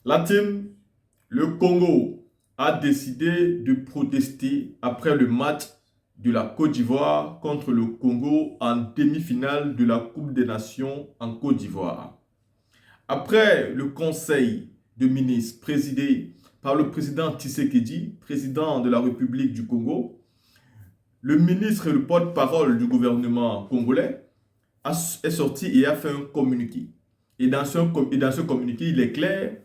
La team, le Congo a décidé de protester après le match de la Côte d'Ivoire contre le Congo en demi-finale de la Coupe des Nations en Côte d'Ivoire. Après le conseil de ministres présidé par le président Tshisekedi, président de la République du Congo, le ministre et le porte-parole du gouvernement congolais est sorti et a fait un communiqué. Et dans ce communiqué, il est clair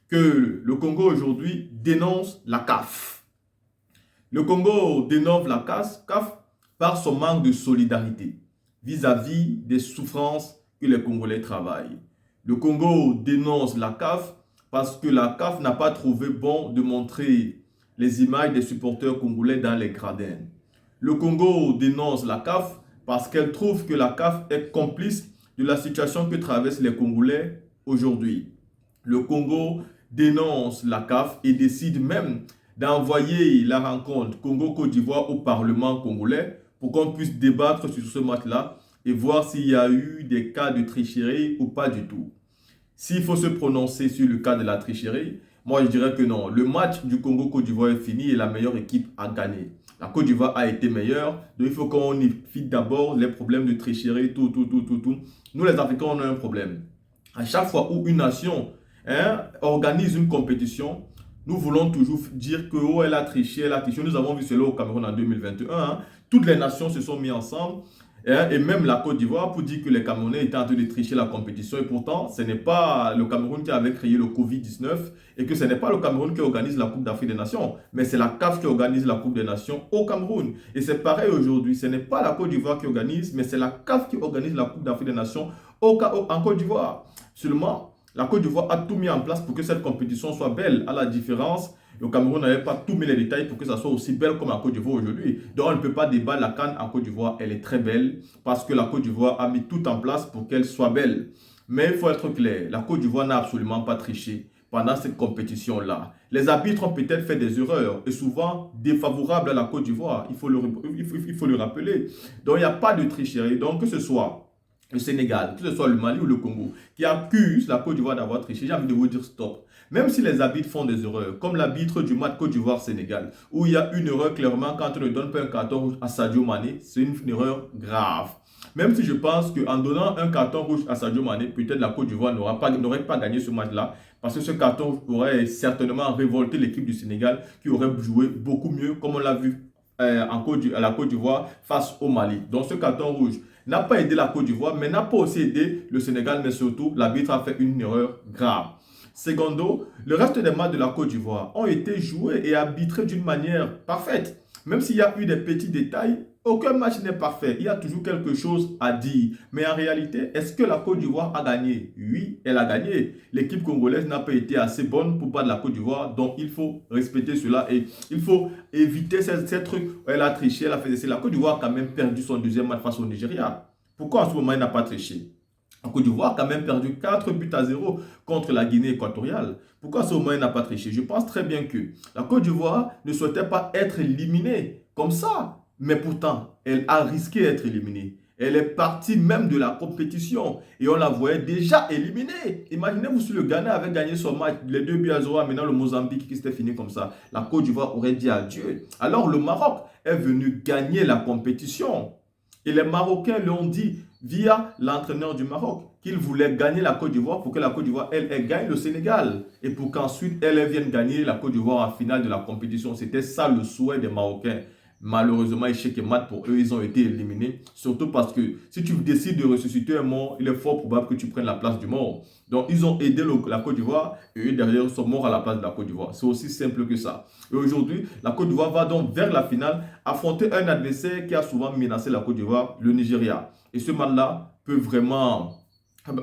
que le Congo aujourd'hui dénonce la CAF. Le Congo dénonce la CAF par son manque de solidarité vis-à-vis des souffrances que les Congolais travaillent. Le Congo dénonce la CAF parce que la CAF n'a pas trouvé bon de montrer les images des supporters congolais dans les gradins. Le Congo dénonce la CAF parce qu'elle trouve que la CAF est complice de la situation que traversent les Congolais aujourd'hui. Le Congo dénonce la CAF et décide même d'envoyer la rencontre Congo-Côte d'Ivoire au Parlement congolais pour qu'on puisse débattre sur ce match-là et voir s'il y a eu des cas de tricherie ou pas du tout. S'il faut se prononcer sur le cas de la tricherie, moi je dirais que non. Le match du Congo-Côte d'Ivoire est fini et la meilleure équipe a gagné. La Côte d'Ivoire a été meilleure, donc il faut qu'on évite d'abord les problèmes de tricherie, tout. Nous les Africains, on a un problème. À chaque fois où une nation organise une compétition, nous voulons toujours dire que oh, elle a triché, elle a triché. Nous avons vu cela au Cameroun en 2021. Toutes les nations se sont mises ensemble. Et même la Côte d'Ivoire pour dire que les Camerounais étaient en train de tricher la compétition. Et pourtant, ce n'est pas le Cameroun qui avait créé le Covid-19 et que ce n'est pas le Cameroun qui organise la Coupe d'Afrique des Nations, mais c'est la CAF qui organise la Coupe des Nations au Cameroun. Et c'est pareil aujourd'hui, ce n'est pas la Côte d'Ivoire qui organise, mais c'est la CAF qui organise la Coupe d'Afrique des Nations en Côte d'Ivoire. Seulement, la Côte d'Ivoire a tout mis en place pour que cette compétition soit belle, à la différence. Le Cameroun n'avait pas tout mis les détails pour que ça soit aussi belle comme la Côte d'Ivoire aujourd'hui. Donc on ne peut pas débattre la CAN en Côte d'Ivoire. Elle est très belle parce que la Côte d'Ivoire a mis tout en place pour qu'elle soit belle. Mais il faut être clair, la Côte d'Ivoire n'a absolument pas triché pendant cette compétition-là. Les arbitres ont peut-être fait des erreurs et souvent défavorables à la Côte d'Ivoire. Il faut le rappeler. Donc il n'y a pas de tricherie. Donc que ce soit le Sénégal, que ce soit le Mali ou le Congo, qui accusent la Côte d'Ivoire d'avoir triché, j'ai envie de vous dire stop. Même si les arbitres font des erreurs, comme l'arbitre du match Côte d'Ivoire-Sénégal, où il y a une erreur clairement quand on ne donne pas un carton rouge à Sadio Mané, c'est une erreur grave. Même si je pense qu'en donnant un carton rouge à Sadio Mané, peut-être la Côte d'Ivoire n'aurait pas gagné ce match-là, parce que ce carton rouge aurait certainement révolté l'équipe du Sénégal, qui aurait joué beaucoup mieux, comme on l'a vu à la Côte d'Ivoire face au Mali. Donc ce carton rouge n'a pas aidé la Côte d'Ivoire, mais n'a pas aussi aidé le Sénégal, mais surtout l'arbitre a fait une erreur grave. Secondo, le reste des matchs de la Côte d'Ivoire ont été joués et arbitrés d'une manière parfaite. Même s'il y a eu des petits détails, aucun match n'est parfait. Il y a toujours quelque chose à dire. Mais en réalité, est-ce que la Côte d'Ivoire a gagné? Oui, elle a gagné. L'équipe congolaise n'a pas été assez bonne pour battre la Côte d'Ivoire. Donc, il faut respecter cela et il faut éviter ces trucs. Elle a triché, elle a fait ceci. La Côte d'Ivoire a quand même perdu son deuxième match face au Nigeria. Pourquoi en ce moment, elle n'a pas triché? La Côte d'Ivoire a quand même perdu 4 buts à 0 contre la Guinée équatoriale. Pourquoi ce moment elle n'a pas triché? Je pense très bien que la Côte d'Ivoire ne souhaitait pas être éliminée comme ça. Mais pourtant, elle a risqué d'être éliminée. Elle est partie même de la compétition et on la voyait déjà éliminée. Imaginez-vous si le Ghana avait gagné son match, les 2 buts à 0, maintenant le Mozambique qui s'était fini comme ça. La Côte d'Ivoire aurait dit adieu. Alors le Maroc est venu gagner la compétition. Et les Marocains l'ont dit via l'entraîneur du Maroc qu'il voulait gagner la Côte d'Ivoire pour que la Côte d'Ivoire, elle gagne le Sénégal. Et pour qu'ensuite, elle vienne gagner la Côte d'Ivoire en finale de la compétition. C'était ça le souhait des Marocains. Malheureusement, échec et mat pour eux, ils ont été éliminés. Surtout parce que si tu décides de ressusciter un mort, il est fort probable que tu prennes la place du mort. Donc, ils ont aidé la Côte d'Ivoire et eux, derrière, sont morts à la place de la Côte d'Ivoire. C'est aussi simple que ça. Et aujourd'hui, la Côte d'Ivoire va donc vers la finale affronter un adversaire qui a souvent menacé la Côte d'Ivoire, le Nigeria. Et ce match-là peut vraiment...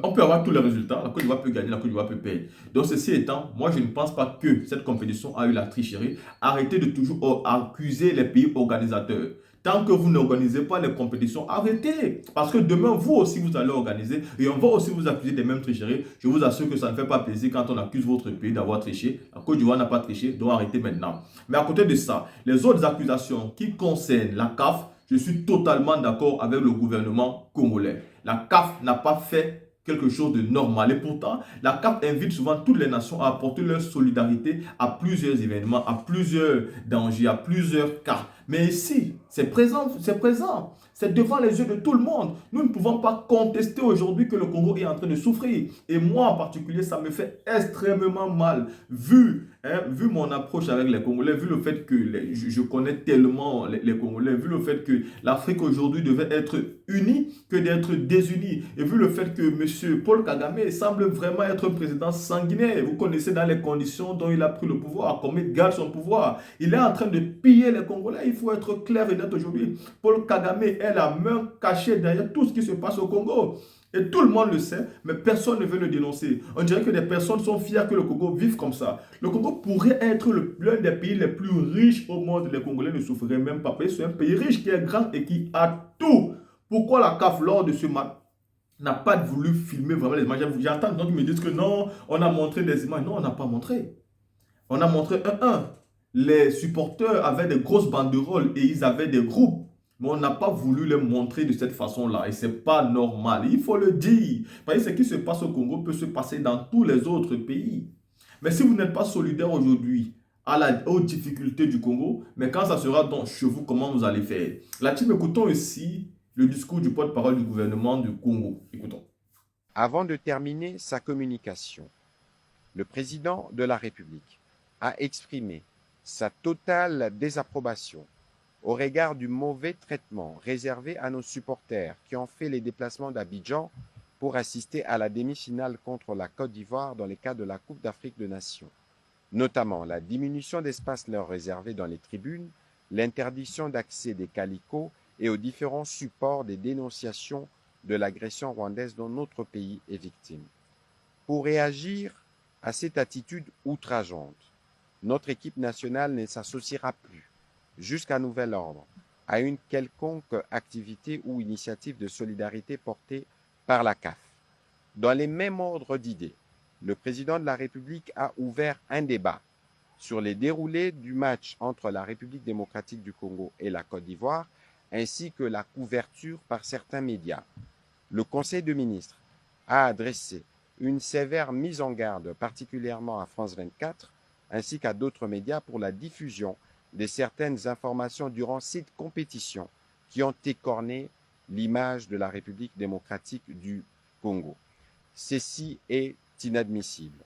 On peut avoir tous les résultats, la Côte d'Ivoire peut gagner, la Côte d'Ivoire peut perdre. Donc ceci étant, moi je ne pense pas que cette compétition a eu la tricherie. Arrêtez de toujours accuser les pays organisateurs. Tant que vous n'organisez pas les compétitions, arrêtez. Parce que demain, vous aussi, vous allez organiser et on va aussi vous accuser des mêmes tricheries. Je vous assure que ça ne fait pas plaisir quand on accuse votre pays d'avoir triché. La Côte d'Ivoire n'a pas triché, donc arrêtez maintenant. Mais à côté de ça, les autres accusations qui concernent la CAF, je suis totalement d'accord avec le gouvernement congolais. La CAF n'a pas fait quelque chose de normal. Et pourtant, la CAF invite souvent toutes les nations à apporter leur solidarité à plusieurs événements, à plusieurs dangers, à plusieurs cas. Mais ici, c'est présent, c'est présent. C'est devant les yeux de tout le monde. Nous ne pouvons pas contester aujourd'hui que le Congo est en train de souffrir. Et moi en particulier, ça me fait extrêmement mal. Vu mon approche avec les Congolais, vu le fait que je connais tellement les Congolais, vu le fait que l'Afrique aujourd'hui devait être unie que d'être désunie. Et vu le fait que M. Paul Kagame semble vraiment être un président sanguinaire. Vous connaissez dans les conditions dont il a pris le pouvoir, comment il garde son pouvoir. Il est en train de piller les Congolais. Il faut être clair et net aujourd'hui. Paul Kagame est la main cachée derrière tout ce qui se passe au Congo. Et tout le monde le sait, mais personne ne veut le dénoncer. On dirait que des personnes sont fières que le Congo vive comme ça. Le Congo pourrait être l'un des pays les plus riches au monde. Les Congolais ne souffriraient même pas. C'est un pays riche qui est grand et qui a tout. Pourquoi la CAF, lors de ce match, n'a pas voulu filmer vraiment les images? J'entends des gens qui me disent que non, on a montré des images. Non, on n'a pas montré. On a montré les supporters avaient des grosses banderoles et ils avaient des groupes. Mais on n'a pas voulu les montrer de cette façon-là. Et ce n'est pas normal. Il faut le dire. Parce que ce qui se passe au Congo peut se passer dans tous les autres pays. Mais si vous n'êtes pas solidaire aujourd'hui aux difficultés du Congo, mais quand ça sera donc chez vous, comment vous allez faire? La team, écoutons ici le discours du porte-parole du gouvernement du Congo. Écoutons. Avant de terminer sa communication, le président de la République a exprimé sa totale désapprobation au regard du mauvais traitement réservé à nos supporters qui ont fait les déplacements d'Abidjan pour assister à la demi-finale contre la Côte d'Ivoire dans le cadre de la Coupe d'Afrique des Nations, notamment la diminution d'espace leur réservé dans les tribunes, l'interdiction d'accès des calicots et aux différents supports des dénonciations de l'agression rwandaise dont notre pays est victime. Pour réagir à cette attitude outrageante, notre équipe nationale ne s'associera plus, jusqu'à nouvel ordre, à une quelconque activité ou initiative de solidarité portée par la CAF. Dans les mêmes ordres d'idées, le président de la République a ouvert un débat sur les déroulés du match entre la République démocratique du Congo et la Côte d'Ivoire, ainsi que la couverture par certains médias. Le Conseil de ministres a adressé une sévère mise en garde, particulièrement à France 24, ainsi qu'à d'autres médias pour la diffusion de certaines informations durant cette compétition qui ont écorné l'image de la République démocratique du Congo. Ceci est inadmissible.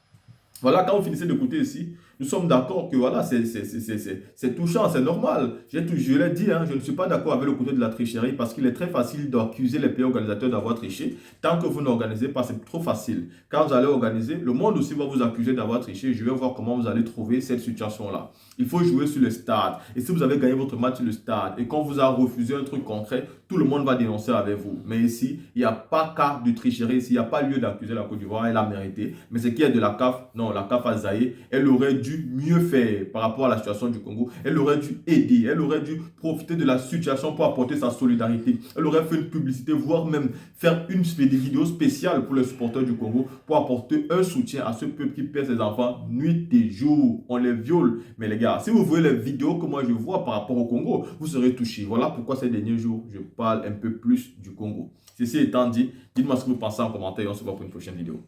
Voilà, quand vous finissez d'écouter ici, nous sommes d'accord que voilà, c'est touchant, c'est normal. Je l'ai dit, je ne suis pas d'accord avec le côté de la tricherie parce qu'il est très facile d'accuser les pays organisateurs d'avoir triché. Tant que vous n'organisez pas, c'est trop facile. Quand vous allez organiser, le monde aussi va vous accuser d'avoir triché. Je vais voir comment vous allez trouver cette situation-là. Il faut jouer sur le stade. Et si vous avez gagné votre match sur le stade et qu'on vous a refusé un truc concret, tout le monde va dénoncer avec vous. Mais ici, il n'y a pas cas de tricherie. Ici, il n'y a pas lieu d'accuser la Côte d'Ivoire. Elle a mérité. Mais ce qui est de la CAF, non, la CAF a zaïé. Elle aurait dû mieux faire par rapport à la situation du Congo. Elle aurait dû aider. Elle aurait dû profiter de la situation pour apporter sa solidarité. Elle aurait fait une publicité, voire même faire une vidéo spéciale pour les supporters du Congo pour apporter un soutien à ce peuple qui perd ses enfants nuit et jour. On les viole. Mais les gars, si vous voyez les vidéos que moi je vois par rapport au Congo, vous serez touchés. Voilà pourquoi ces derniers jours, je parle un peu plus du Congo. Ceci étant dit, dites-moi ce que vous pensez en commentaire et on se voit pour une prochaine vidéo.